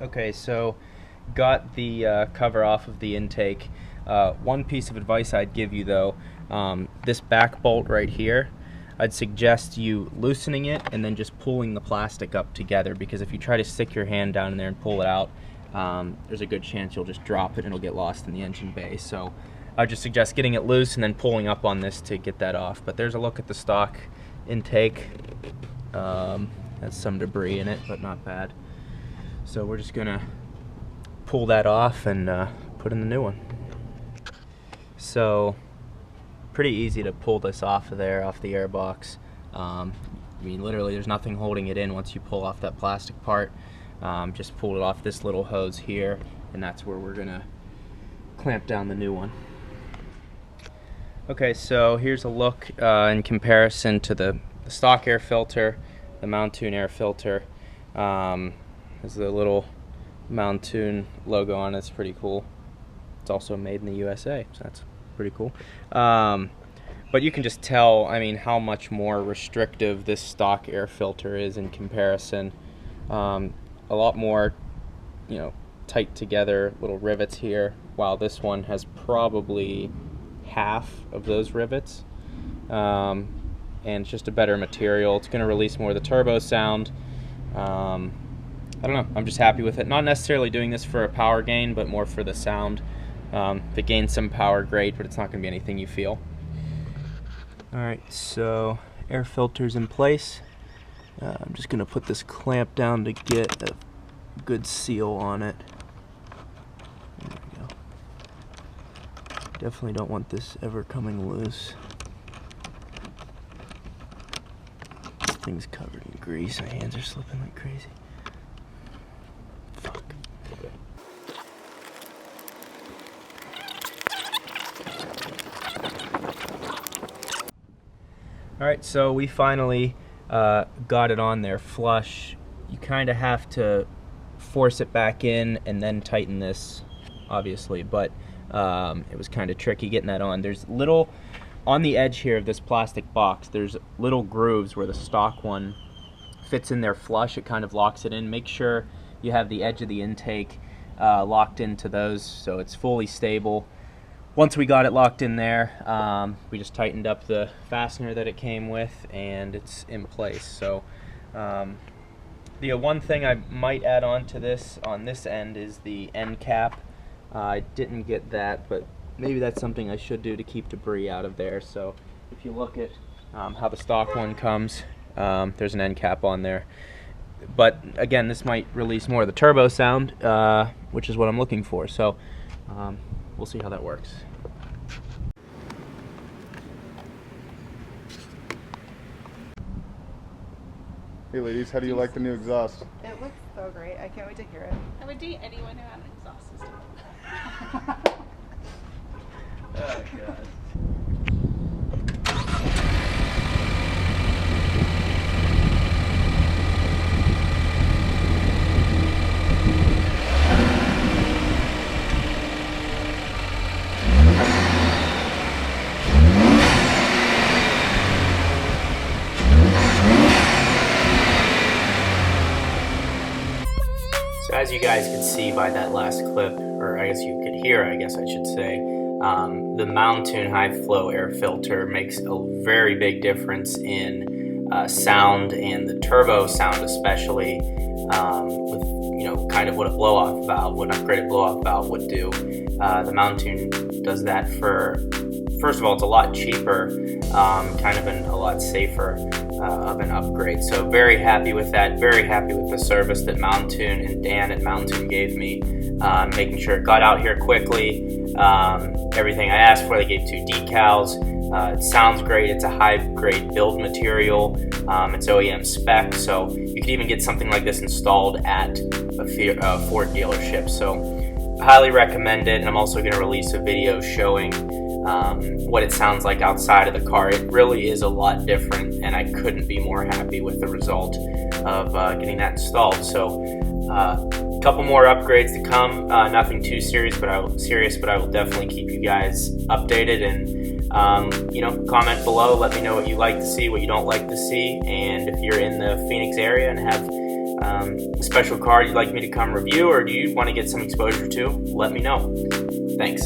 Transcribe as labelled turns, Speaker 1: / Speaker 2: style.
Speaker 1: Okay, so got the cover off of the intake. One piece of advice I'd give you though, this back bolt right here, I'd suggest you loosening it and then just pulling the plastic up together, because if you try to stick your hand down in there and pull it out, there's a good chance you'll just drop it and it'll get lost in the engine bay. So I'd just suggest getting it loose and then pulling up on this to get that off. But there's a look at the stock intake. Has some debris in it, but not bad. So we're just gonna pull that off and put in the new one. So pretty easy to pull this off of there, off the airbox. I mean, literally there's nothing holding it in once you pull off that plastic part. Just pull it off this little hose here, and that's where we're gonna clamp down the new one. Okay, so here's a look in comparison to the stock air filter, the Mountune Air Filter. There's the little Mountune logo on it. It's pretty cool. It's also made in the USA, so that's pretty cool. But you can just tell, I mean, how much more restrictive this stock air filter is in comparison. A lot more, you know, tight together little rivets here, while this one has probably half of those rivets. And it's just a better material. It's going to release more of the turbo sound. I don't know, I'm just happy with it. Not necessarily doing this for a power gain, but more for the sound. If it gains some power, great, but it's not going to be anything you feel. Alright, so air filter's in place. I'm just going to put this clamp down to get a good seal on it. There we go. Definitely don't want this ever coming loose. This thing's covered in grease. My hands are slipping like crazy. Fuck. Alright, so we finally got it on there flush. You kind of have to force it back in and then tighten this, obviously, but it was kind of tricky getting that on. There's little, on the edge here of this plastic box, there's little grooves where the stock one fits in there flush. It kind of locks it in. Make sure you have the edge of the intake locked into those so it's fully stable. Once we got it locked in there, we just tightened up the fastener that it came with, and it's in place. So the one thing I might add on to this, on this end, is the end cap. I didn't get that, but maybe that's something I should do to keep debris out of there. So if you look at how the stock one comes, there's an end cap on there. But again, this might release more of the turbo sound, which is what I'm looking for. So we'll see how that works.
Speaker 2: Hey ladies, how do you like the new exhaust?
Speaker 3: It looks so great. I can't wait to hear it.
Speaker 4: I would date anyone who had an exhaust system.
Speaker 1: Oh, God. So as you guys could see by that last clip, or I guess you could hear, I guess I should say, the Mountune high flow air filter makes a very big difference in sound, and the turbo sound especially, with, you know, kind of what a blow-off valve, what an upgraded blow-off valve would do. The Mountune does that for, first of all, it's a lot cheaper, kind of a lot safer of an upgrade. So very happy with that, very happy with the service that Mountune and Dan at Mountune gave me, making sure it got out here quickly. Everything I asked for, they gave 2 decals. It sounds great. It's a high-grade build material. It's OEM spec, so you could even get something like this installed at a Ford dealership. So highly recommend it, and I'm also going to release a video showing what it sounds like outside of the car. It really is a lot different, and I couldn't be more happy with the result of getting that installed. So a couple more upgrades to come. Nothing too serious, but I will definitely keep you guys updated. And you know, comment below. Let me know what you like to see, what you don't like to see, and if you're in the Phoenix area and have A special car you'd like me to come review, or do you want to get some exposure to? Let me know. Thanks.